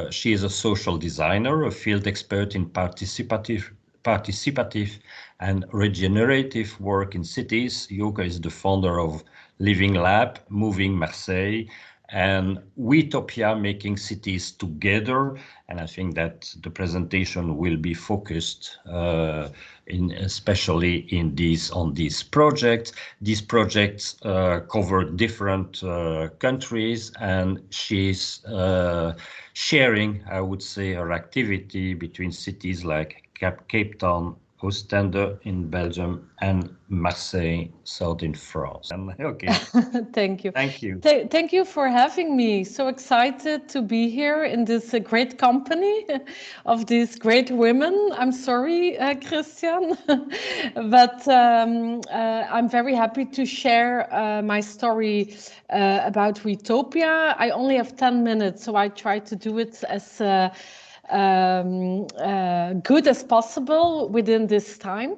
She is a social designer, a field expert in participative and regenerative work in cities. Yoga is the founder of Living Lab, Moving Marseille, and Wetopia, Making Cities Together. And I think that the presentation will be focused especially on these projects. These projects cover different countries, and she's sharing, I would say, her activity between cities like Cape Town, Ostende in Belgium, and Marseille, south in France. Okay. Thank you. Thank you. Thank you for having me. So excited to be here in this great company of these great women. I'm sorry, Christian, but I'm very happy to share my story about Wetopia. I only have 10 minutes, so I try to do it as good as possible within this time.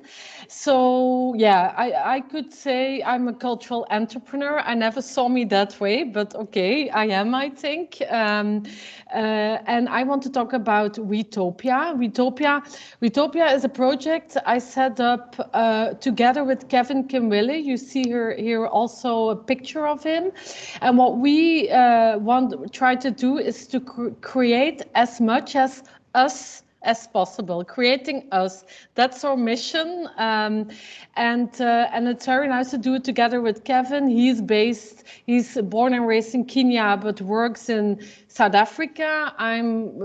So yeah, I could say I'm a cultural entrepreneur. I never saw me that way, but okay, I am, I think. And I want to talk about Wetopia. Wetopia is a project I set up together with Kevin Kimwille. You see here also a picture of him. And what we try to do is to create as much as us as possible, creating us. That's our mission, and it's very nice to do it together with Kevin. He's born and raised in Kenya, but works in South Africa. I'm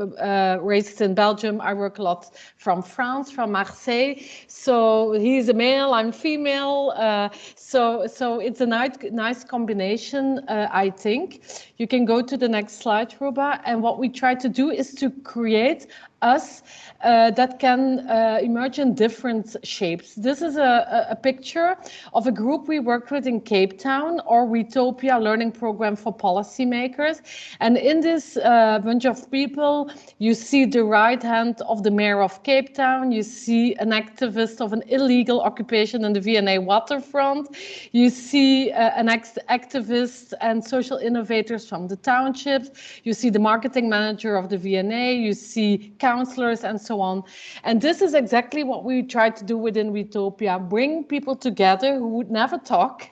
raised in Belgium. I work a lot from France, from Marseille. So he's a male, I'm female. So it's a nice combination, I think. You can go to the next slide, Ruba. And what we try to do is to create us that can emerge in different shapes. This is a picture of a group we worked with in Cape Town, or Wetopia Learning Program for Policymakers. And in this bunch of people, you see the right hand of the mayor of Cape Town. You see an activist of an illegal occupation in the V&A waterfront. You see an activist and social innovators from the townships. You see the marketing manager of the V&A. You see counselors and so on. And this is exactly what we try to do within Wetopia, bring people together who would never talk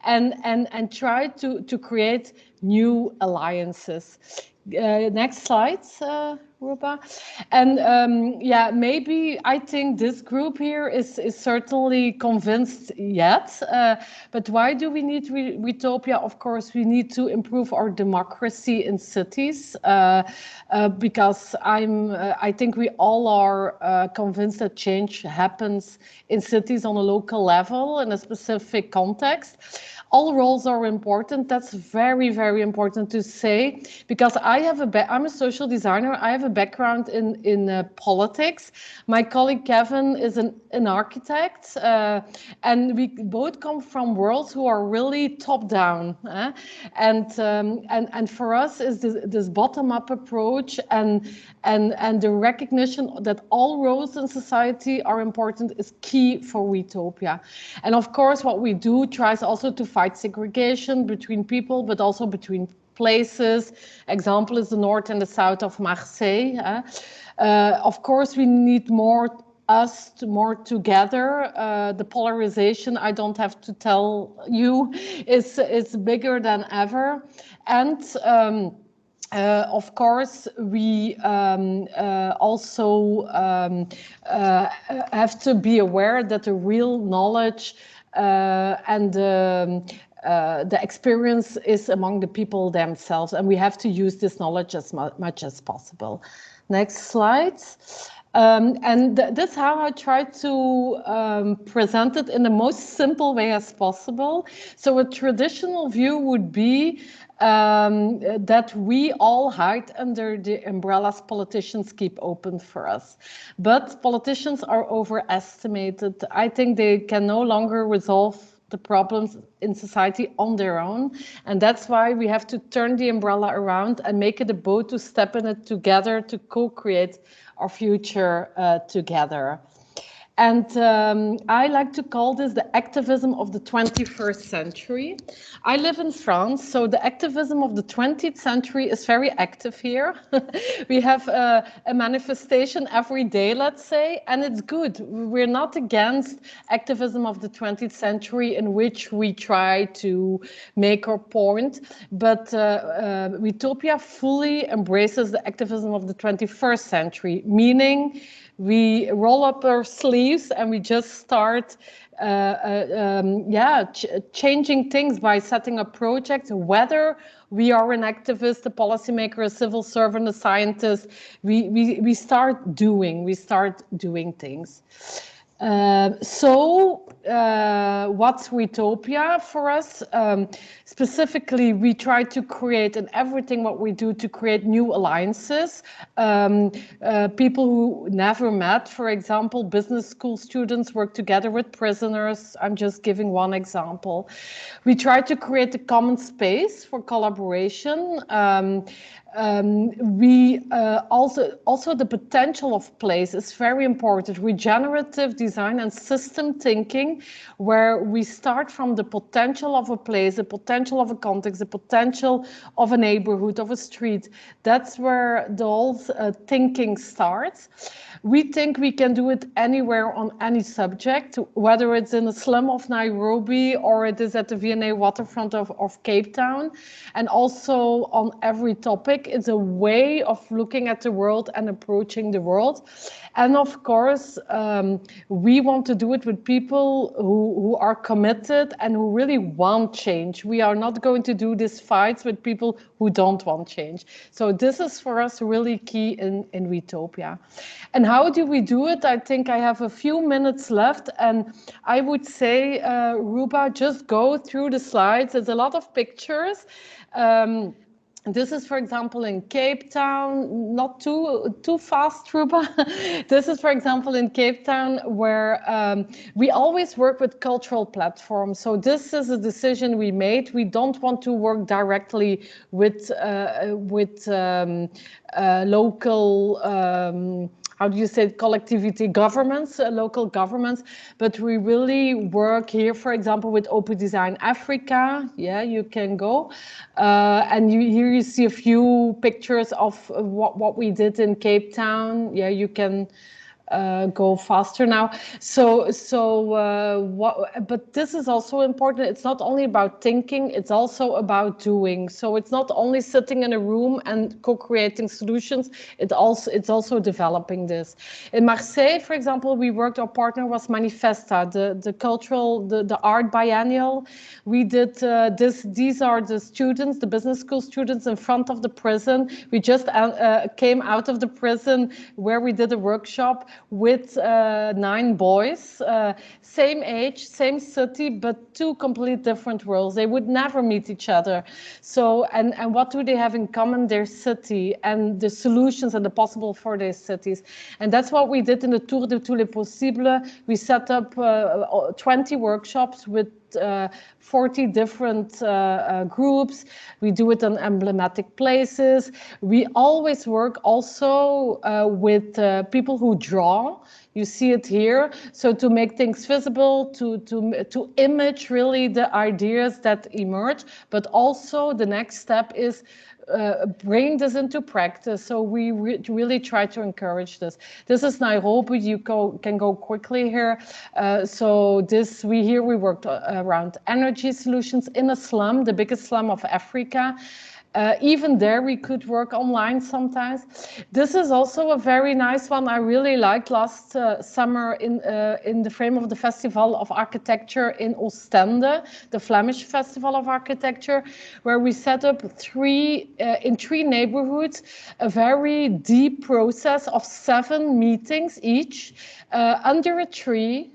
and try to create new alliances. Next slide, Ruba. And yeah, maybe I think this group here is certainly convinced yet. But why do we need Wetopia? Of course, we need to improve our democracy in cities because I think we all are convinced that change happens in cities on a local level in a specific context. All roles are important. That's very, very important to say, because I'm a social designer. I have a background in politics. My colleague Kevin is an architect, and we both come from worlds who are really top down. And for us is this bottom-up approach and the recognition that all roles in society are important is key for Wetopia. And of course, what we do tries also to fight segregation between people, but also between places. Example is the north and the south of Marseille. Of course, we need more together. The polarization, I don't have to tell you, is bigger than ever. And of course, we also have to be aware that the real knowledge and the experience is among the people themselves, and we have to use this knowledge as much as possible. Next slide. And that's how I try to present it in the most simple way as possible. So a traditional view would be that we all hide under the umbrellas politicians keep open for us. But politicians are overestimated. I think they can no longer resolve the problems in society on their own. And that's why we have to turn the umbrella around and make it a boat to step in it together to co-create our future together. And I like to call this the activism of the 21st century. I live in France, so the activism of the 20th century is very active here. We have a manifestation every day, let's say, and it's good. We're not against activism of the 20th century in which we try to make our point, but Wetopia fully embraces the activism of the 21st century, meaning we roll up our sleeves and we just start changing things by setting up projects, whether we are an activist, a policymaker, a civil servant, a scientist, we start doing things. What's Wetopia for us? Specifically, we try to create in everything what we do to create new alliances. People who never met, for example, business school students work together with prisoners. I'm just giving one example. We try to create a common space for collaboration. Also the potential of place is very important. Regenerative design and system thinking, where we start from the potential of a place, the potential of a context, the potential of a neighborhood, of a street. That's where the whole thinking starts. We think we can do it anywhere on any subject, whether it's in the slum of Nairobi or it is at the V&A waterfront of Cape Town, and also on every topic. It's a way of looking at the world and approaching the world. And of course, we want to do it with people who are committed and who really want change. We are not going to do these fights with people who don't want change. So this is for us really key in Wetopia. And how do we do it? I think I have a few minutes left, and I would say, Ruba, just go through the slides. There's a lot of pictures. This is, for example, in Cape Town, not too fast, Ruba. This is, for example, in Cape Town, where we always work with cultural platforms. So this is a decision we made. We don't want to work directly with local how do you say it, collectivity governments, local governments, but we really work here, for example, with Open Design Africa. Yeah, you can go. And here you see a few pictures of what we did in Cape Town. Yeah, you can go faster now. But this is also important. It's not only about thinking, it's also about doing. So it's not only sitting in a room and co-creating solutions, it's also developing this. In Marseille, for example, our partner was Manifesta, the cultural, the art biennial. We did these are the students, the business school students in front of the prison. We just came out of the prison where we did a workshop with 9 boys, same age, same city, but 2 complete different worlds. They would never meet each other. So, and what do they have in common? Their city and the solutions and the possible for their cities. And that's what we did in the Tour de tous les possibles. We set up 20 workshops with 40 different groups. We do it on emblematic places. We always work also with people who draw. You see it here. So to make things visible, to image really the ideas that emerge, but also the next step is bring this into practice. So we really try to encourage this. This is Nairobi. You can go quickly here. We worked around energy solutions in a slum, the biggest slum of Africa. Even there, we could work online sometimes. This is also a very nice one I really liked last summer in the frame of the Festival of Architecture in Ostende, the Flemish Festival of Architecture, where we set up in 3 neighborhoods, a very deep process of 7 meetings each under a tree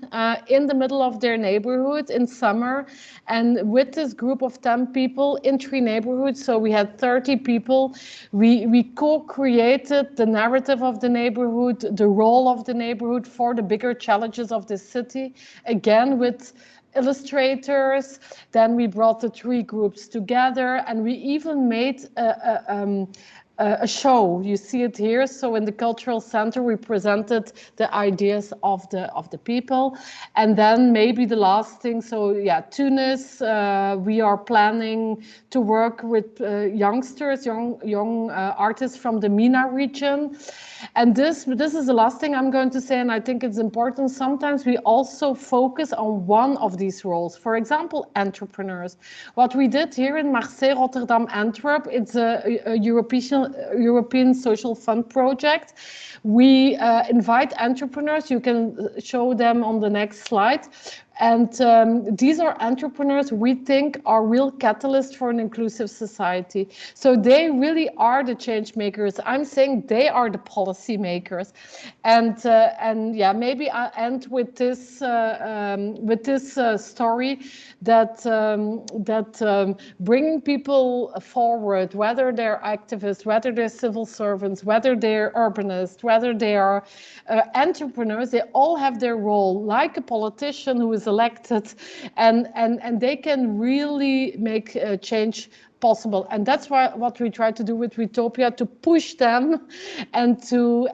in the middle of their neighborhood in summer. And with this group of 10 people in 3 neighborhoods, so we had 30 people, we co-created the narrative of the neighborhood, the role of the neighborhood for the bigger challenges of the city, again with illustrators. Then we brought the 3 groups together, and we even made a show. You see it here. So in the cultural center, we presented the ideas of the people, and then maybe the last thing. So yeah, Tunis. We are planning to work with youngsters, young artists from the MENA region. And this is the last thing I'm going to say, and I think it's important. Sometimes we also focus on one of these roles. For example, entrepreneurs. What we did here in Marseille, Rotterdam, Antwerp, it's a European Social Fund project. We invite entrepreneurs. You can show them on the next slide. And these are entrepreneurs we think are real catalysts for an inclusive society. So they really are the change makers. I'm saying they are the policy makers. And yeah, maybe I end with this story that bringing people forward, whether they're activists, whether they're civil servants, whether they're urbanists, whether they are entrepreneurs, they all have their role, like a politician who is elected, and they can really make change possible. And that's what we try to do with Wetopia, to push them and to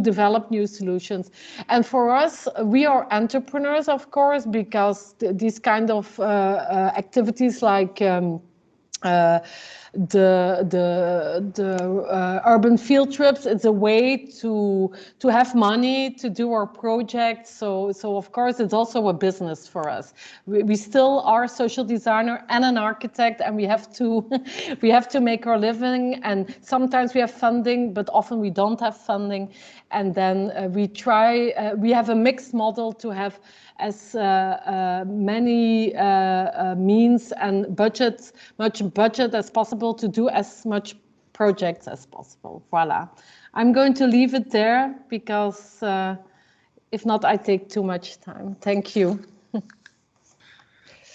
develop new solutions. And for us, we are entrepreneurs, of course, because these kind of activities like the urban field trips, it's a way to have money to do our projects. So of course it's also a business for us. We still are a social designer and an architect, and we have to make our living, and sometimes we have funding, but often we don't have funding. And then we have a mixed model to have as many means and much budget as possible to do as much projects as possible. Voila. I'm going to leave it there because if not, I take too much time. Thank you.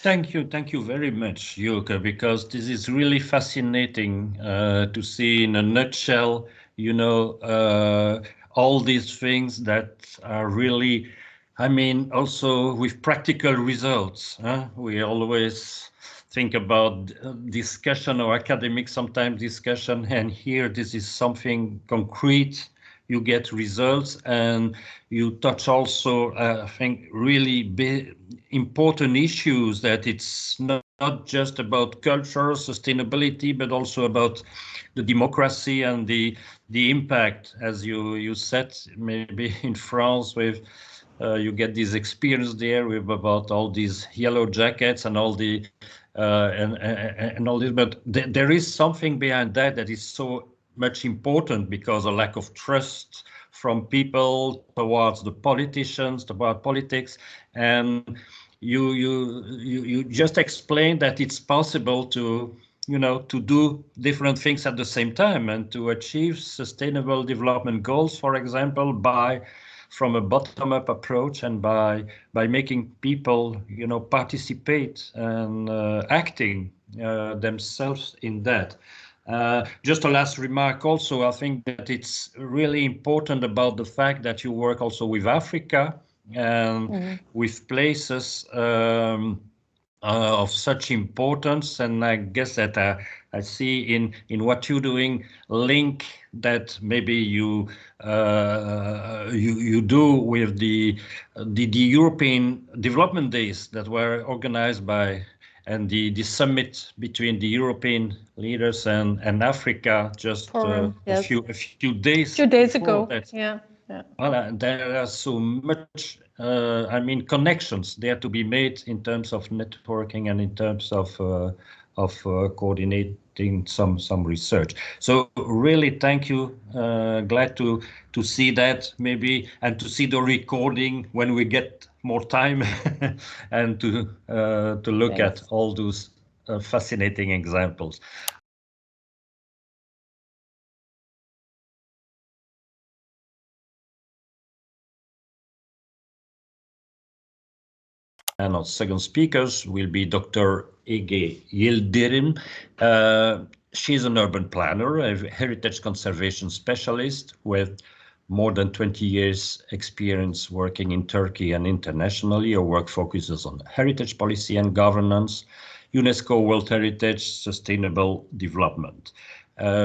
Thank you very much, Joke, because this is really fascinating to see in a nutshell, you know, all these things that are really, I mean, also with practical results. We always think about discussion or academic, sometimes discussion, and here this is something concrete. You get results, and you touch also, I think, really big, important issues, that it's not just about culture, sustainability, but also about the democracy and the impact, as you said, maybe in France with you get this experience there with about all these yellow jackets and all the and all this, but there is something behind that is so much important, because a lack of trust from people towards the politicians, toward politics, and you just explained that it's possible to, you know, to do different things at the same time and to achieve sustainable development goals, for example, from a bottom-up approach, and by making people, you know, participate and acting themselves in that. Just a last remark also, I think that it's really important about the fact that you work also with Africa and with places of such importance, and I guess that I see in what you're doing link that maybe you do with the European Development Days that were organized by, and the summit between the European leaders and Africa just yes. a few days ago. That. Yeah. Well, there are so much, I mean, connections there to be made in terms of networking and in terms of coordinating some research. So really, thank you. Glad to see that maybe, and to see the recording when we get more time, and to look at all those fascinating examples. And our second speakers will be Dr. Ege Yildirim. She's an urban planner, a heritage conservation specialist with more than 20 years experience working in Turkey and internationally. Her work focuses on heritage policy and governance, UNESCO World Heritage, sustainable development.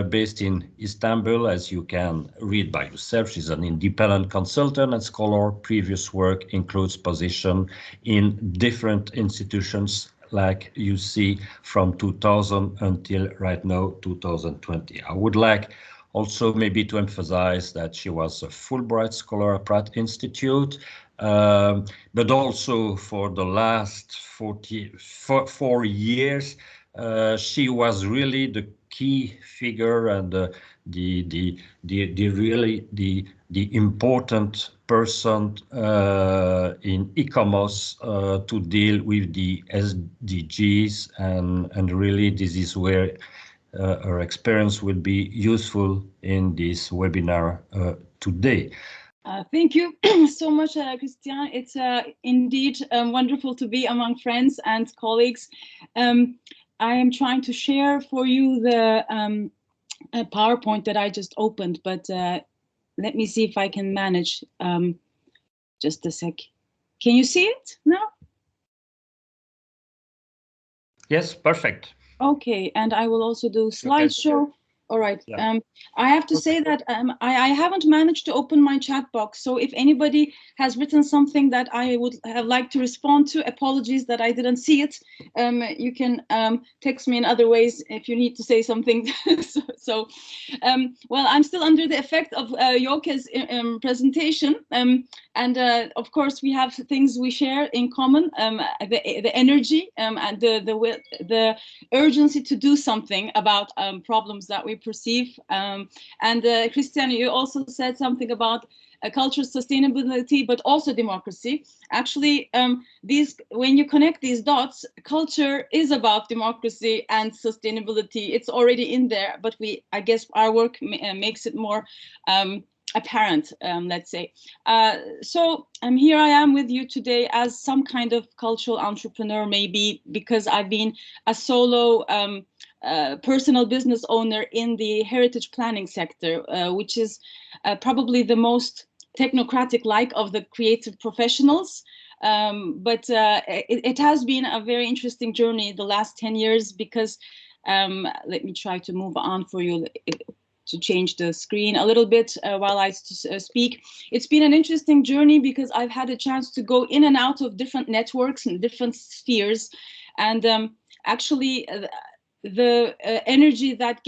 based in Istanbul, as you can read by yourself. She's an independent consultant and scholar. Previous work includes position in different institutions, like you see from 2000 until right now, 2020. I would like also maybe to emphasize that she was a Fulbright Scholar at Pratt Institute, but also for the last 4 years, she was really the key figure and the important person in ICOMOS to deal with the SDGs, and really this is where her experience will be useful in this webinar today. Thank you so much, Christian. It's indeed wonderful to be among friends and colleagues. I am trying to share for you the PowerPoint that I just opened, but let me see if I can manage. Just a sec. Can you see it now? Yes, perfect. Okay, and I will also do slideshow. Okay. All right. Yeah. I have to say that I haven't managed to open my chat box. So if anybody has written something that I would have liked to respond to, apologies that I didn't see it. You can text me in other ways if you need to say something. Well, I'm still under the effect of Joke's presentation. And of course, we have things we share in common, the energy and the urgency to do something about problems that we perceive. And Christian, you also said something about cultural sustainability, but also democracy. Actually, when you connect these dots, culture is about democracy and sustainability. It's already in there, but I guess our work makes it more apparent, let's say. So here I am with you today as some kind of cultural entrepreneur, maybe because I've been a solo personal business owner in the heritage planning sector, which is probably the most technocratic-like of the creative professionals. But it has been a very interesting journey the last 10 years because, let me try to move on for you to change the screen a little bit while I speak. It's been an interesting journey because I've had a chance to go in and out of different networks and different spheres. And actually, the energy that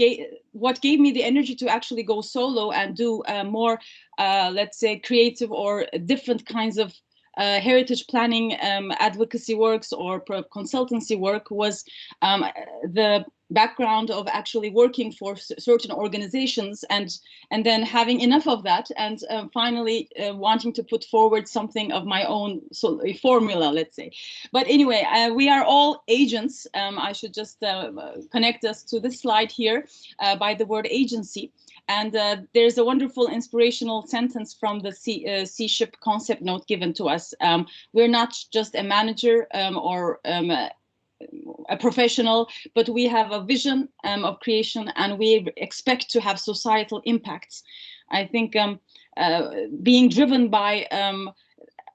what gave me the energy to actually go solo and do more, let's say, creative or different kinds of heritage planning advocacy works or consultancy work was the background of actually working for certain organizations and then having enough of that and finally wanting to put forward something of my own, so a formula, let's say. But anyway, we are all agents. I should just connect us to this slide here by the word agency. And there's a wonderful inspirational sentence from the C-ship concept note given to us. We're not just a manager or a professional, but we have a vision of creation and we expect to have societal impacts. I think being driven by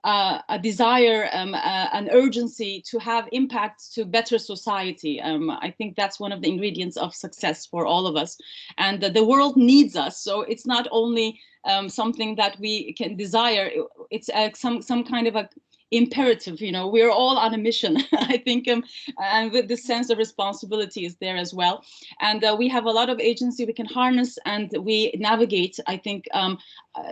a desire, an urgency to have impact to better society. I think that's one of the ingredients of success for all of us. And the world needs us. So it's not only something that we can desire, it's some kind of a imperative, you know, we're all on a mission, I think, and with this sense of responsibility is there as well. And we have a lot of agency we can harness and we navigate. I think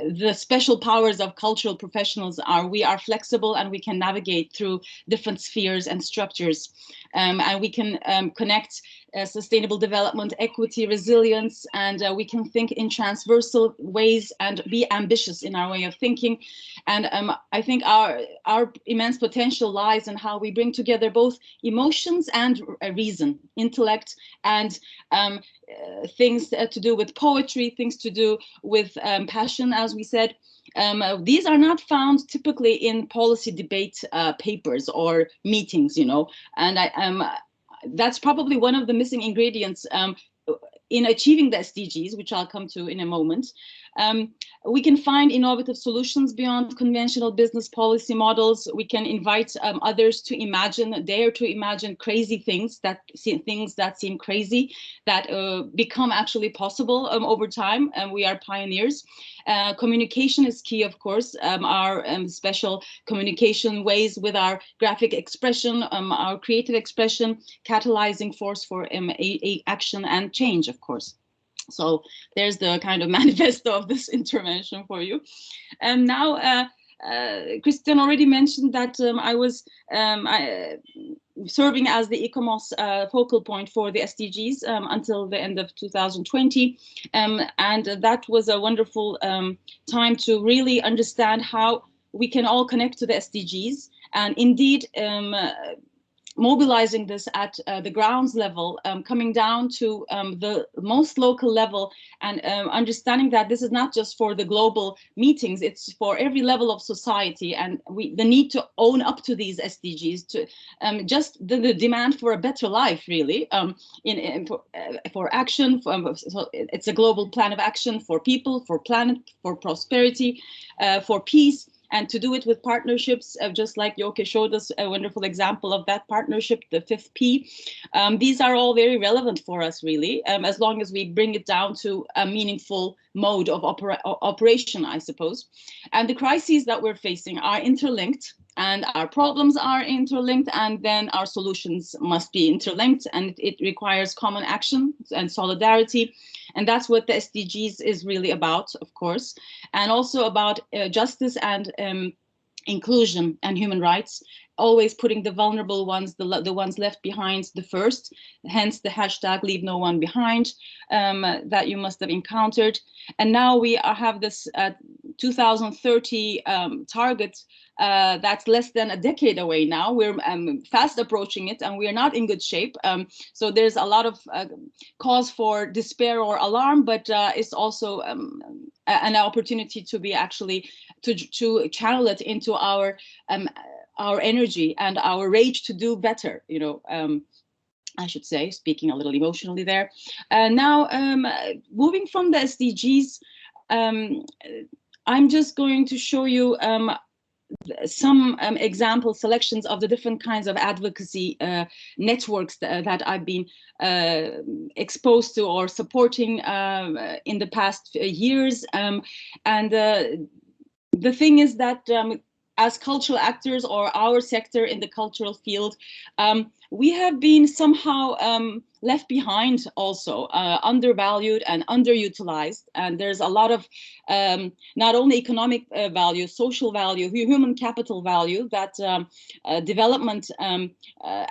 the special powers of cultural professionals are we are flexible and we can navigate through different spheres and structures. And we can connect sustainable development, equity, resilience, and we can think in transversal ways and be ambitious in our way of thinking. And I think our immense potential lies in how we bring together both emotions and reason, intellect, and things to do with poetry, things to do with passion, as we said. These are not found typically in policy debate papers or meetings, you know, and that's probably one of the missing ingredients in achieving the SDGs, which I'll come to in a moment. We can find innovative solutions beyond conventional business policy models. We can invite others to imagine, dare to imagine crazy things that seem crazy, that become actually possible over time, and we are pioneers. Communication is key, of course. Our special communication ways with our graphic expression, our creative expression, catalyzing force for action and change, of course. So there's the kind of manifesto of this intervention for you. And now, Christian already mentioned that I was serving as the ICOMOS focal point for the SDGs until the end of 2020. And that was a wonderful time to really understand how we can all connect to the SDGs. And indeed, mobilizing this at the grounds level, coming down to the most local level, and understanding that this is not just for the global meetings, it's for every level of society, and the need to own up to these SDGs, to just the demand for a better life, really, for action. So it's a global plan of action for people, for planet, for prosperity, for peace. And to do it with partnerships, just like Ege showed us a wonderful example of that partnership, the 5th P. These are all very relevant for us, really, as long as we bring it down to a meaningful mode of operation, I suppose. And the crises that we're facing are interlinked, and our problems are interlinked, and then our solutions must be interlinked, and it requires common action and solidarity. And that's what the SDGs is really about, of course, and also about justice and inclusion and human rights, always putting the vulnerable ones, the ones left behind, the first, hence the hashtag Leave No One Behind that you must have encountered. And now we have this 2030 target that's less than a decade away now. We're fast approaching it, and we are not in good shape. So there's a lot of cause for despair or alarm, but it's also an opportunity to be actually to channel it into our energy and our rage to do better, you know. I should say, speaking a little emotionally there. Now, moving from the SDGs, I'm just going to show you some example selections of the different kinds of advocacy networks that I've been exposed to or supporting in the past years. And the thing is that as cultural actors, or our sector in the cultural field, we have been somehow left behind, also undervalued and underutilized. And there's a lot of not only economic value, social value, human capital value that development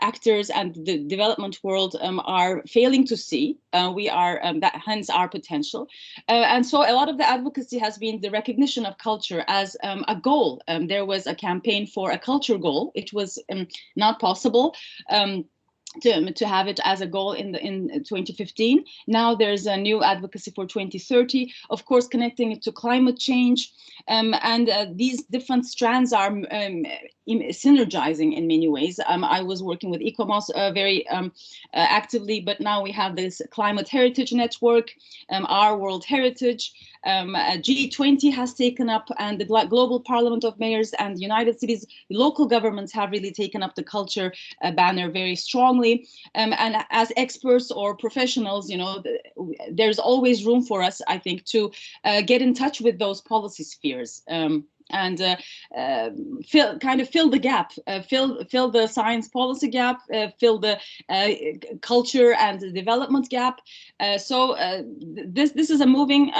actors and the development world are failing to see. We are, hence our potential. And so a lot of the advocacy has been the recognition of culture as a goal. There was a campaign for a culture goal. It was not possible to have it as a goal in 2015. Now there's a new advocacy for 2030, of course, connecting it to climate change. And these different strands are synergizing in many ways. I was working with ICOMOS very actively, but now we have this Climate Heritage Network, our World Heritage. G20 has taken up, and the Global Parliament of Mayors and the United Cities local governments have really taken up the culture banner very strongly. And as experts or professionals, you know, there's always room for us, I think, to get in touch with those policy spheres. And fill the gap, fill the science policy gap, fill the culture and the development gap. So this is a moving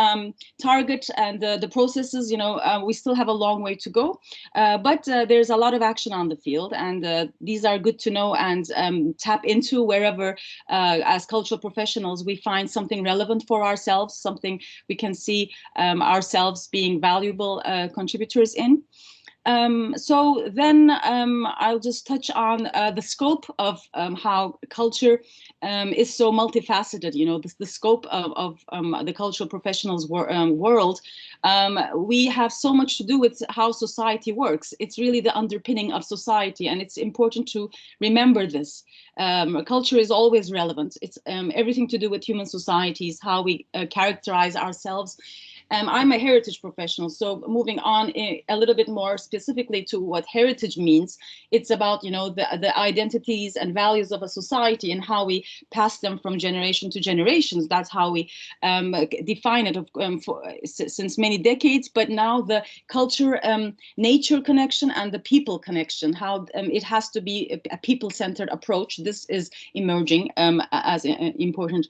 target, and the processes, you know, we still have a long way to go, but there's a lot of action on the field, and these are good to know and tap into wherever, as cultural professionals, we find something relevant for ourselves, something we can see ourselves being valuable contributors in. So then I'll just touch on the scope of how culture is so multifaceted, you know, the scope of the cultural professionals world. We have so much to do with how society works. It's really the underpinning of society, and it's important to remember this. Culture is always relevant. It's everything to do with human societies, how we characterize ourselves. I'm a heritage professional, so moving on a little bit more specifically to what heritage means, it's about, you know, the identities and values of a society and how we pass them from generation to generations. That's how we define it since many decades. But now the culture, nature connection and the people connection, how it has to be a people-centered approach. This is emerging as important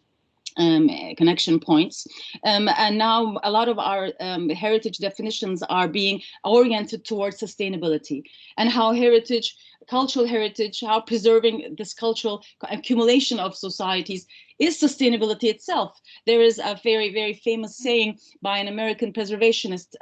connection points, and now a lot of our heritage definitions are being oriented towards sustainability and how heritage, cultural heritage, how preserving this cultural accumulation of societies is sustainability itself. There is a very, very famous saying by an American preservationist,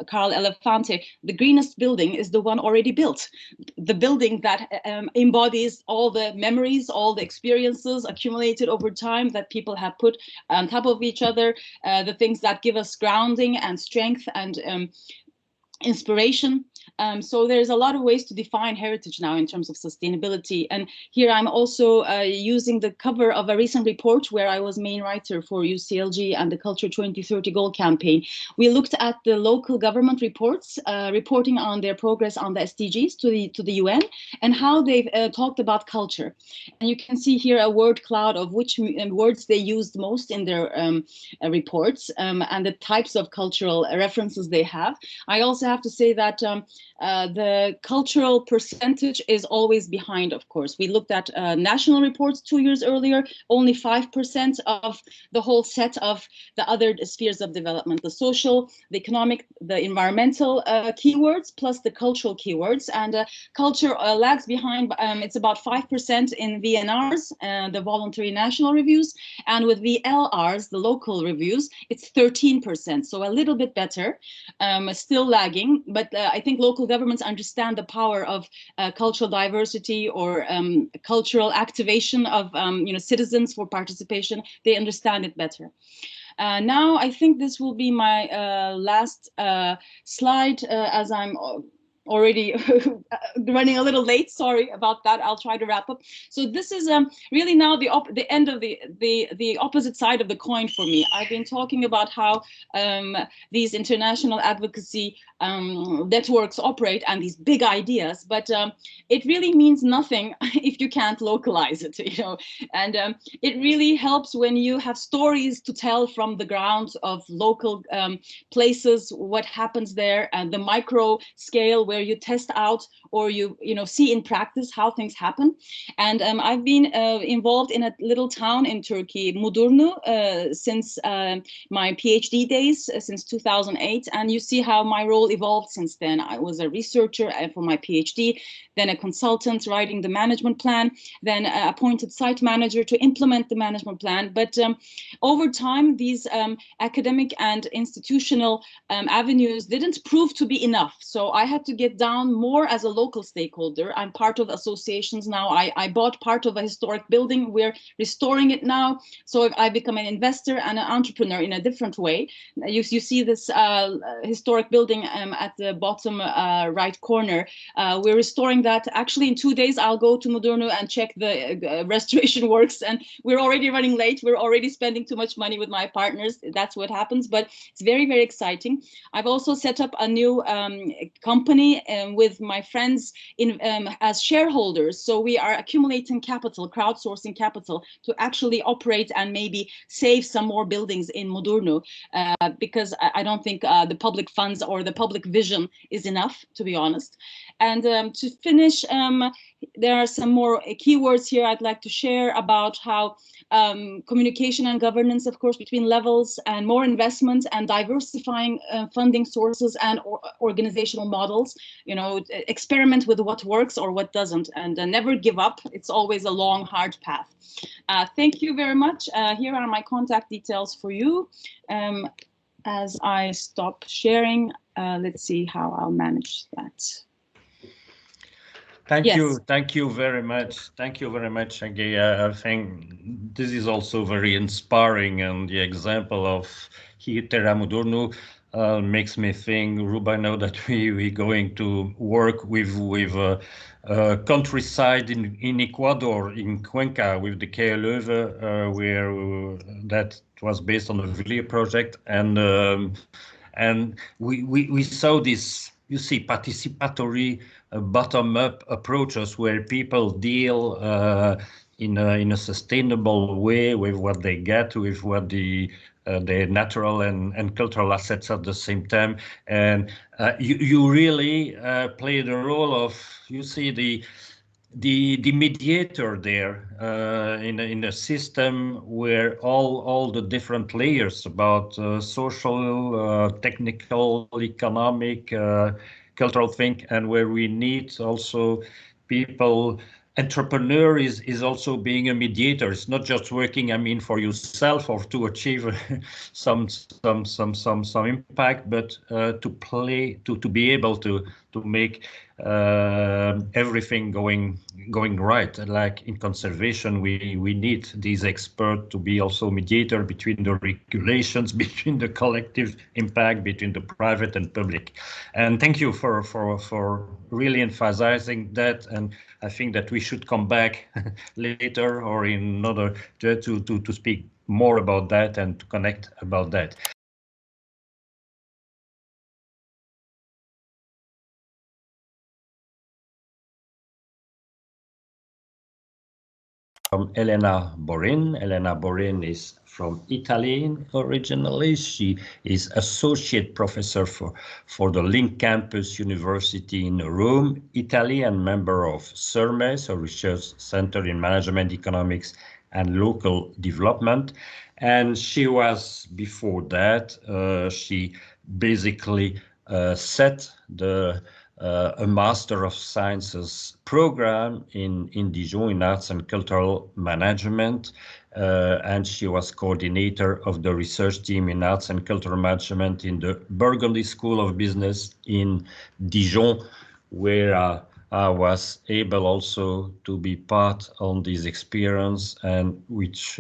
Carl Elefante: the greenest building is the one already built. The building that embodies all the memories, all the experiences accumulated over time that people have put on top of each other, the things that give us grounding and strength and inspiration. So there's a lot of ways to define heritage now in terms of sustainability. And here I'm also using the cover of a recent report where I was main writer for UCLG and the Culture 2030 Goal campaign. We looked at the local government reports, reporting on their progress on the SDGs to the UN and how they've talked about culture. And you can see here a word cloud of which words they used most in their reports and the types of cultural references they have. I also have to say that the cultural percentage is always behind, of course. We looked at national reports 2 years earlier, only 5% of the whole set of the other spheres of development, the social, the economic, the environmental keywords, plus the cultural keywords. And culture lags behind. It's about 5% in VNRs, the voluntary national reviews, and with VLRs, the local reviews, it's 13%, so a little bit better, still lagging. But I think local governments understand the power of cultural diversity or cultural activation of citizens for participation. They understand it better. Now I think this will be my last slide, as I'm already running a little late. Sorry about that. I'll try to wrap up. So this is really now the end of the opposite side of the coin for me. I've been talking about how these international advocacy networks operate and these big ideas, but it really means nothing if you can't localize it, you know. And it really helps when you have stories to tell from the ground of local places, what happens there, and the micro scale where you test out or you see in practice how things happen. And I've been involved in a little town in Turkey, Mudurnu, since my PhD days, since 2008. And you see how my role evolved since then. I was a researcher for my PhD, then a consultant writing the management plan, then appointed site manager to implement the management plan. But over time, these academic and institutional avenues didn't prove to be enough. So I had to get down more as a local stakeholder. I'm part of associations now. I bought part of a historic building. We're restoring it now. So I become an investor and an entrepreneur in a different way. You see this historic building at the bottom right corner. We're restoring that. Actually, in 2 days, I'll go to Mudurnu and check the restoration works. And we're already running late. We're already spending too much money with my partners. That's what happens. But it's very, very exciting. I've also set up a new company with my friends as shareholders. So we are accumulating capital, crowdsourcing capital to actually operate and maybe save some more buildings in Mudurnu, because I don't think the public funds or the public vision is enough, to be honest. And to finish, there are some more keywords here I'd like to share about how communication and governance, of course, between levels, and more investment and diversifying funding sources and organizational models. You know, experiment with what works or what doesn't, and never give up. It's always a long, hard path. Thank you very much. Here are my contact details for you. As I stop sharing, let's see how I'll manage that. Thank you very much. Thank you very much, Ege. I think this is also very inspiring, and the example of Terra Mudurnu makes me think, Ruba, now that we're going to work with countryside in Ecuador, in Cuenca, with the Cayo Leuve, where that was based on the Villiers project, and we saw this, you see, participatory bottom-up approaches where people deal in a sustainable way with what they get, with what their natural and cultural assets at the same time. And you really play the role of, you see, the mediator there in a system where all the different layers about social, technical, economic, cultural thing, and where we need also people. Entrepreneur is also being a mediator. It's not just working, I mean, for yourself or to achieve some impact, but to be able to make everything going right. Like in conservation, we need these experts to be also mediator between the regulations, between the collective impact, between the private and public. And thank you for really emphasizing that. And I think that we should come back later or in another to speak more about that and to connect about that. From Elena Borin. Elena Borin is from Italy originally. She is associate professor for the Link Campus University in Rome, Italy, and member of CERMES, a research center in management, economics, and local development. And she was, before that, she basically set a Master of Sciences program in Dijon in Arts and Cultural Management, and she was coordinator of the research team in Arts and Cultural Management in the Burgundy School of Business in Dijon, where I was able also to be part on this experience, and which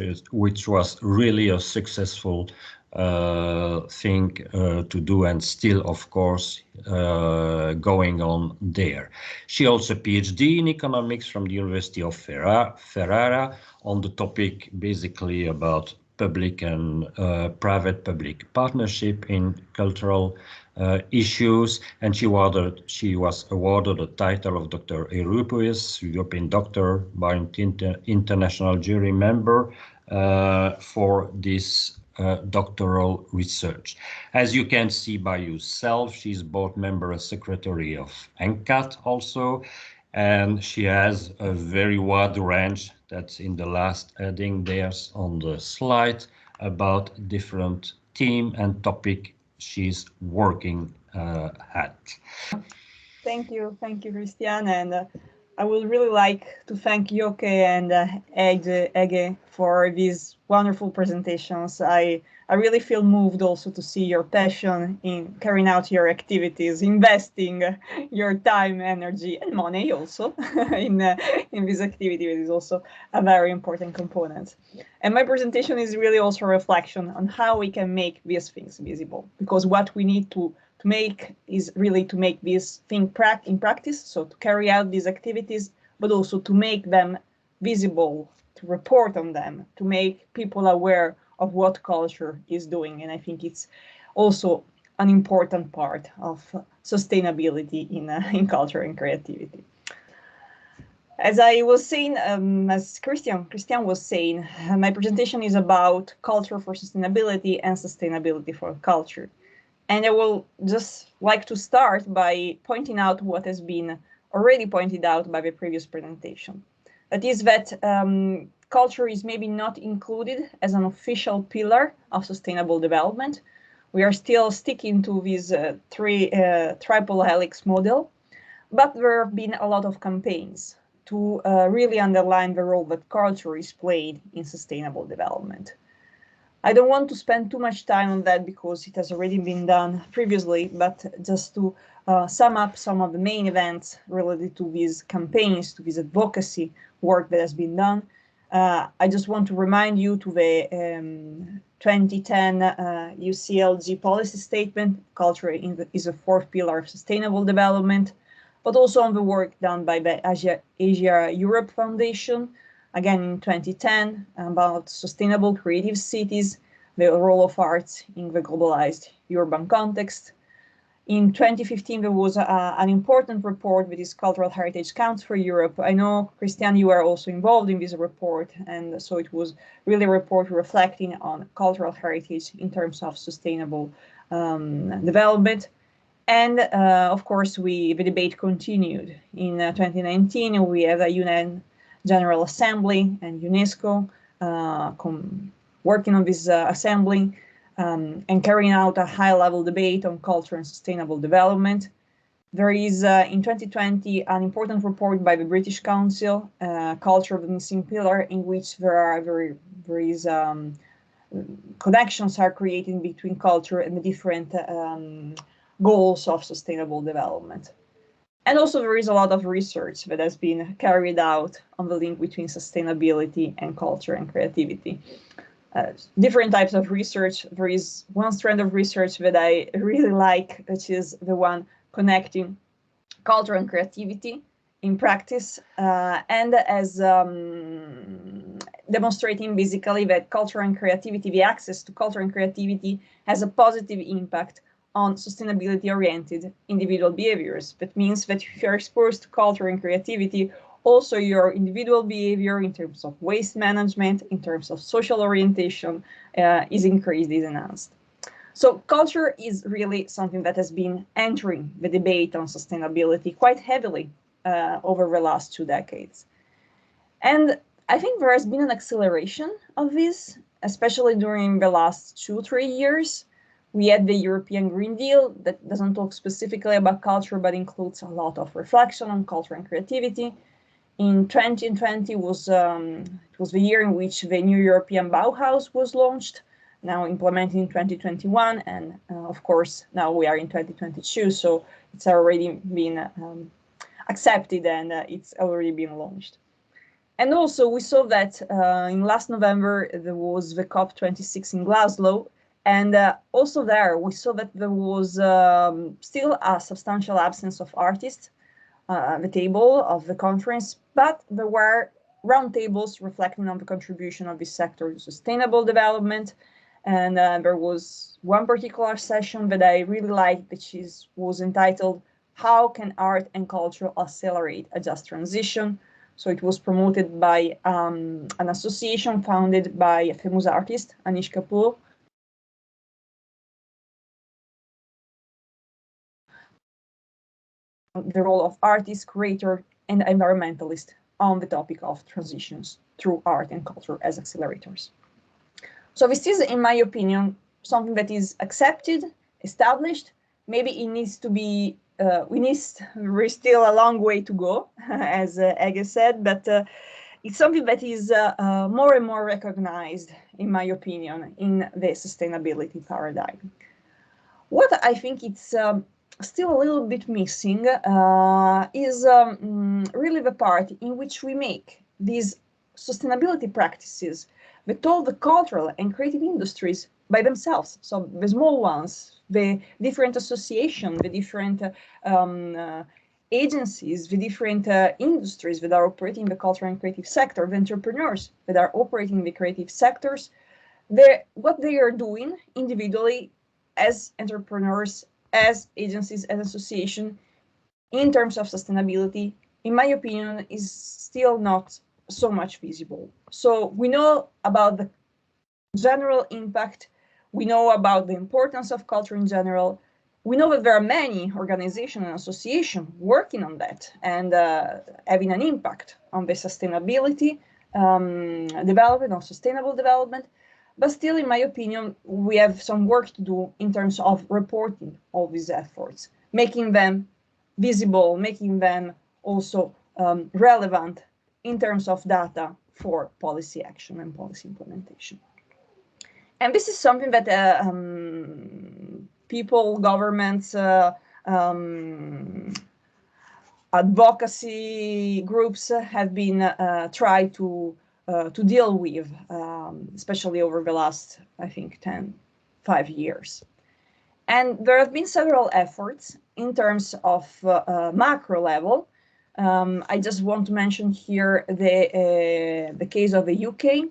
was really a successful thing to do, and still, of course, going on there. She also PhD in economics from the University of Ferrara on the topic basically about public and private-public partnership in cultural issues, and she was awarded the title of Dr. Europeus, European Doctor, by an international jury member for this doctoral research. As you can see by yourself, she's board member and secretary of ENCAT also, and she has a very wide range that's in the last heading there's on the slide about different theme and topic she's working at. Thank you, Christian, and I would really like to thank Yoke and Ege for these wonderful presentations. I really feel moved also to see your passion in carrying out your activities, investing your time, energy, and money also in this activity. It is also a very important component. And my presentation is really also a reflection on how we can make these things visible, because what we need to make is really to make this thing in practice, so to carry out these activities, but also to make them visible, to report on them, to make people aware of what culture is doing. And I think it's also an important part of sustainability in culture and creativity. As I was saying, as Christian was saying, my presentation is about culture for sustainability and sustainability for culture. And I will just like to start by pointing out what has been already pointed out by the previous presentation. That is that culture is maybe not included as an official pillar of sustainable development. We are still sticking to this triple helix model, but there have been a lot of campaigns to really underline the role that culture is played in sustainable development. I don't want to spend too much time on that because it has already been done previously, but just to sum up some of the main events related to these campaigns, to this advocacy work that has been done. I just want to remind you to the 2010 UCLG policy statement. Culture is a fourth pillar of sustainable development. but also on the work done by the Asia Europe Foundation, again in 2010, about sustainable creative cities, the role of arts in the globalized urban context. In 2015, there was an important report with this Cultural Heritage Counts for Europe. I know, Christian, you were also involved in this report, and so it was really a report reflecting on cultural heritage in terms of sustainable development. And of course, the debate continued. In 2019, we have a UN General Assembly and UNESCO working on this assembly and carrying out a high-level debate on culture and sustainable development. There is, in 2020, an important report by the British Council, Culture of the Missing Pillar, in which there is connections are created between culture and the different goals of sustainable development. And also there is a lot of research that has been carried out on the link between sustainability and culture and creativity. Different types of research. There is one strand of research that I really like, which is the one connecting culture and creativity in practice, and as demonstrating basically that culture and creativity, the access to culture and creativity has a positive impact on sustainability-oriented individual behaviors. That means that if you're exposed to culture and creativity, also your individual behavior in terms of waste management, in terms of social orientation, is increased, is enhanced. So culture is really something that has been entering the debate on sustainability quite heavily over the last 2 decades. And I think there has been an acceleration of this, especially during the last 2-3 years. We had the European Green Deal that doesn't talk specifically about culture, but includes a lot of reflection on culture and creativity. In 2020 was the year in which the new European Bauhaus was launched, now implemented in 2021, and of course now we are in 2022, so it's already been accepted and it's already been launched. And also we saw that in last November there was the COP26 in Glasgow, and also there we saw that there was still a substantial absence of artists the table of the conference, but there were roundtables reflecting on the contribution of this sector to sustainable development. And there was one particular session that I really liked, which was entitled, "How Can Art and Culture Accelerate a Just Transition?" So it was promoted by an association founded by a famous artist, Anish Kapoor, the role of artist, creator, and environmentalist on the topic of transitions through art and culture as accelerators. So this is, in my opinion, something that is accepted, established. Maybe it needs to be, we're still a long way to go, as Ege said, but it's something that is more and more recognized, in my opinion, in the sustainability paradigm. What I think it's still a little bit missing is really the part in which we make these sustainability practices with all the cultural and creative industries by themselves. So the small ones, the different associations, the different agencies, the different industries that are operating in the cultural and creative sector, the entrepreneurs that are operating in the creative sectors, what they are doing individually as entrepreneurs, as agencies, as associations, in terms of sustainability, in my opinion, is still not so much visible. So we know about the general impact, we know about the importance of culture in general, we know that there are many organizations and associations working on that and having an impact on the sustainability development, or sustainable development. But still, in my opinion, we have some work to do in terms of reporting all these efforts, making them visible, making them also relevant in terms of data for policy action and policy implementation. And this is something that people, governments, advocacy groups have been tried to deal with, especially over the last, I think, 5 years. And there have been several efforts, in terms of macro level, I just want to mention here the case of the UK.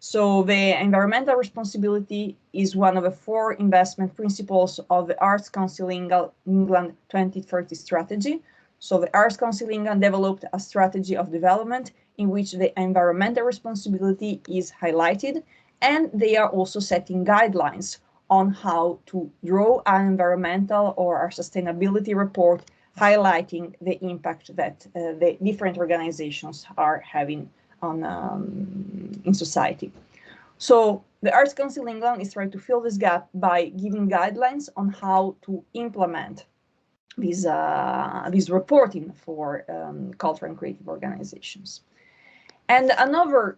So the environmental responsibility is one of the 4 investment principles of the Arts Council England 2030 strategy. So the Arts Council England developed a strategy of development in which the environmental responsibility is highlighted, and they are also setting guidelines on how to draw an environmental or a sustainability report highlighting the impact that the different organizations are having on in society. So the Arts Council England is trying to fill this gap by giving guidelines on how to implement this reporting for cultural and creative organizations. And another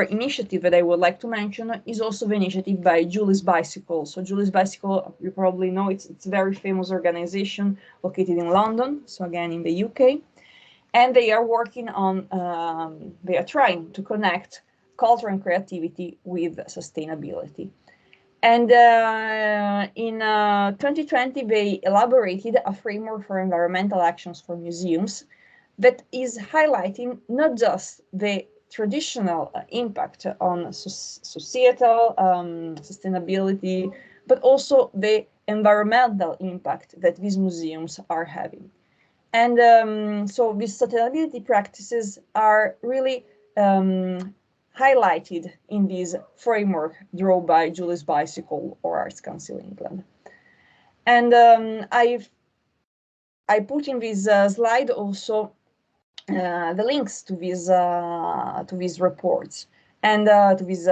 initiative that I would like to mention is also the initiative by Julie's Bicycle. So Julie's Bicycle, you probably know, it's a very famous organization located in London, so again in the UK. And they are working on, they are trying to connect culture and creativity with sustainability. And in 2020, they elaborated a framework for environmental actions for museums that is highlighting not just the traditional impact on societal sustainability, but also the environmental impact that these museums are having. And so these sustainability practices are really highlighted in this framework drawn by Julie's Bicycle or Arts Council England. And I put in this slide also the links to these reports and to these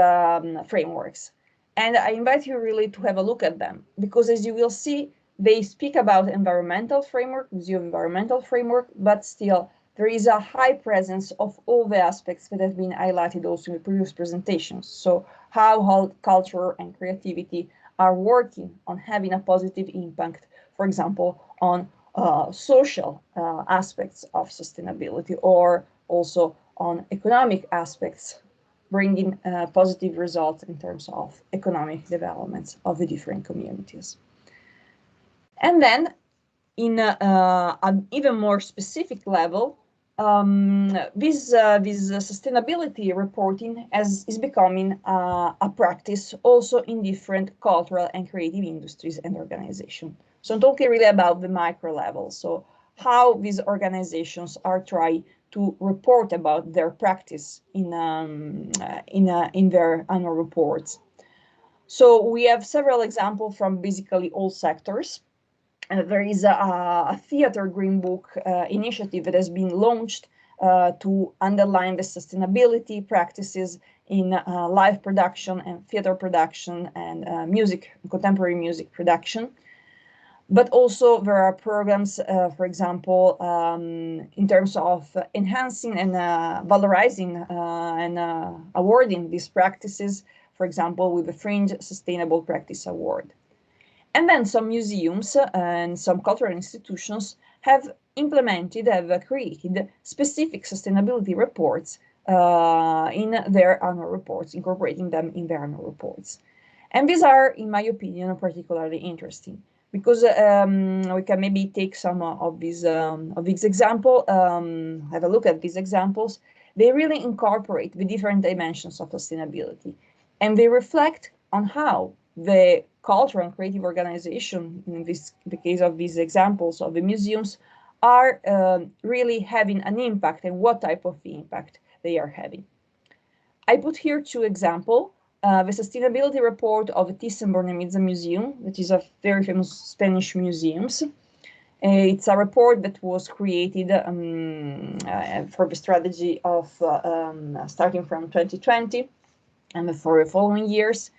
frameworks. And I invite you really to have a look at them, because as you will see, they speak about environmental framework, museum environmental framework, but still there is a high presence of all the aspects that have been highlighted also in the previous presentations. So how culture and creativity are working on having a positive impact, for example, on social aspects of sustainability, or also on economic aspects, bringing positive results in terms of economic developments of the different communities. And then in an even more specific level, this sustainability reporting is becoming a practice also in different cultural and creative industries and organizations. So I'm talking really about the micro level. So how these organizations are trying to report about their practice in their annual reports. So we have several examples from basically all sectors. There is a theater green book initiative that has been launched to underline the sustainability practices in live production and theater production and contemporary music production. But also there are programs, for example, in terms of enhancing and valorizing and awarding these practices, for example, with the Fringe Sustainable Practice Award. And then some museums and some cultural institutions have created specific sustainability reports in their annual reports, incorporating them in their annual reports. And these are, in my opinion, particularly interesting, because we can maybe take some of these examples, have a look at these examples. They really incorporate the different dimensions of sustainability, and they reflect on how the cultural and creative organization, in the case of these examples of the museums, are really having an impact and what type of impact they are having. I put here 2 examples. The sustainability report of the Thyssen-Bornemisza Museum, that is a very famous Spanish museum. It's a report that was created for the strategy of starting from 2020 and for the following years.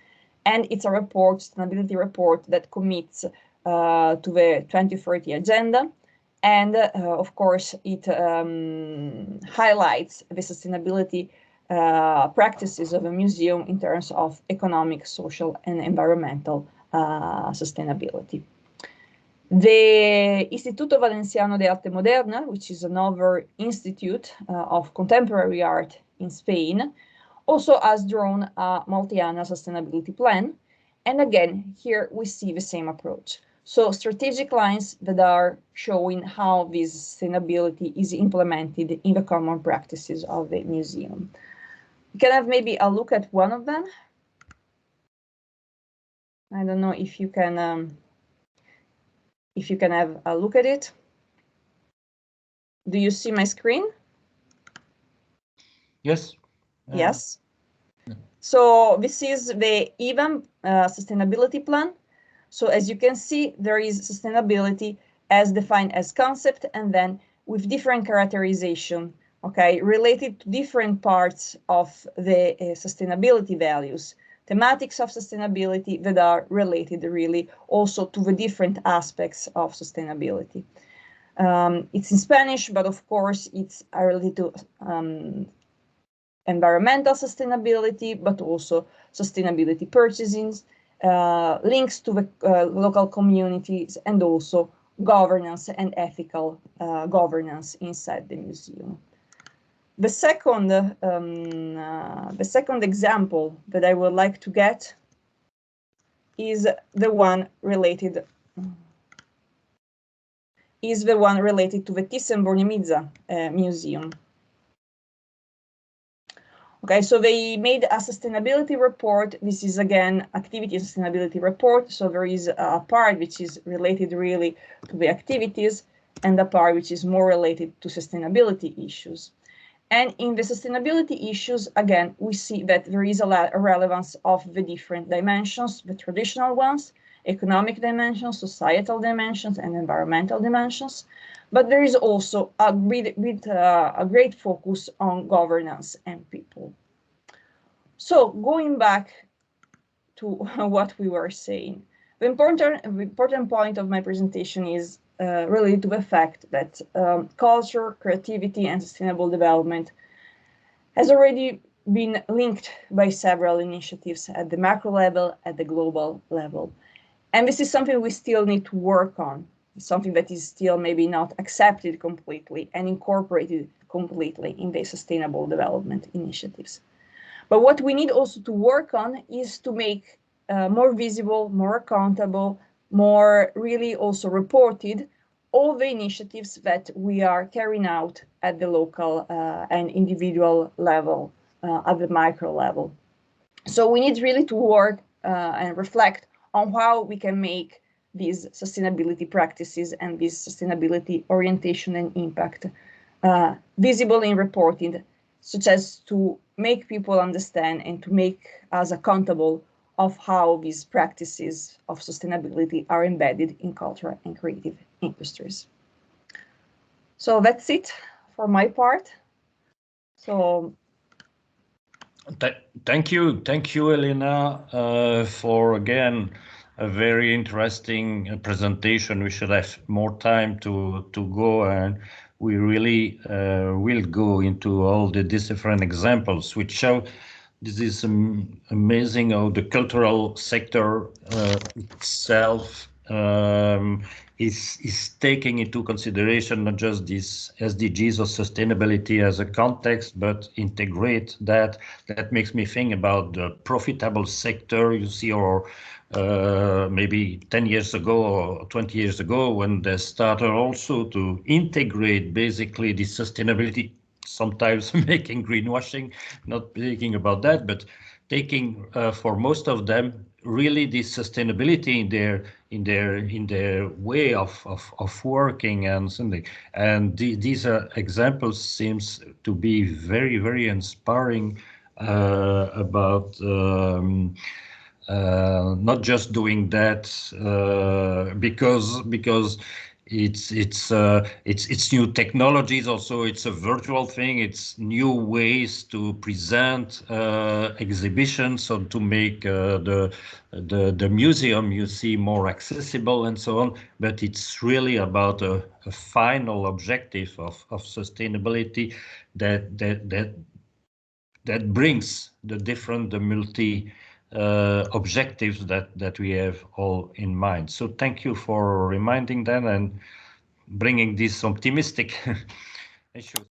And it's a sustainability report that commits to the 2030 agenda. And of course, it highlights the sustainability practices of a museum in terms of economic, social, and environmental sustainability. The Istituto Valenciano de Arte Moderna, which is another institute of contemporary art in Spain, also has drawn a multi-annual sustainability plan. And again, here we see the same approach. So strategic lines that are showing how this sustainability is implemented in the common practices of the museum. You can have maybe a look at one of them. I don't know if you can have a look at it. Do you see my screen? Yes. Yes. So this is the EVAM sustainability plan. So as you can see, there is sustainability as defined as concept and then with different characterization, okay, related to different parts of the sustainability values, thematics of sustainability that are related really also to the different aspects of sustainability. It's in Spanish, but of course it's related to environmental sustainability, but also sustainability purchasing, links to the local communities, and also governance and ethical governance inside the museum. The second example that I would like to get is the one related to the Thyssen-Bornemisza museum. Okay, so they made a sustainability report. This is again activity sustainability report. So there is a part which is related really to the activities and a part which is more related to sustainability issues. And in the sustainability issues, again, we see that there is a relevance of the different dimensions, the traditional ones, economic dimensions, societal dimensions, and environmental dimensions. But there is also a great focus on governance and people. So going back to what we were saying, the important point of my presentation is related to the fact that culture, creativity, and sustainable development has already been linked by several initiatives at the macro level, at the global level. And this is something we still need to work on, something that is still maybe not accepted completely and incorporated completely in the sustainable development initiatives. But what we need also to work on is to make more visible, more accountable, more really also reported all the initiatives that we are carrying out at the local and individual level, at the micro level. So we need really to work and reflect on how we can make these sustainability practices and this sustainability orientation and impact visible in reporting, such as to make people understand and to make us accountable of how these practices of sustainability are embedded in culture and creative industries. So that's it for my part. So thank you, Elena, for again a very interesting presentation. We should have more time to go, and we really will go into all the different examples which show this is amazing how the cultural sector itself is taking into consideration not just these SDGs or sustainability as a context, but integrate that. That makes me think about the profitable sector you see, or maybe 10 years ago or 20 years ago, when they started also to integrate basically the sustainability, sometimes making greenwashing, not speaking about that, but taking for most of them really this sustainability in their way of working and something. And these examples seems to be very, very inspiring about not just doing that because it's new technologies. Also, it's a virtual thing. It's new ways to present exhibitions, so to make the museum you see more accessible and so on. But it's really about a final objective of sustainability that brings the multi objectives that we have all in mind. So thank you for reminding them and bringing this optimistic issue.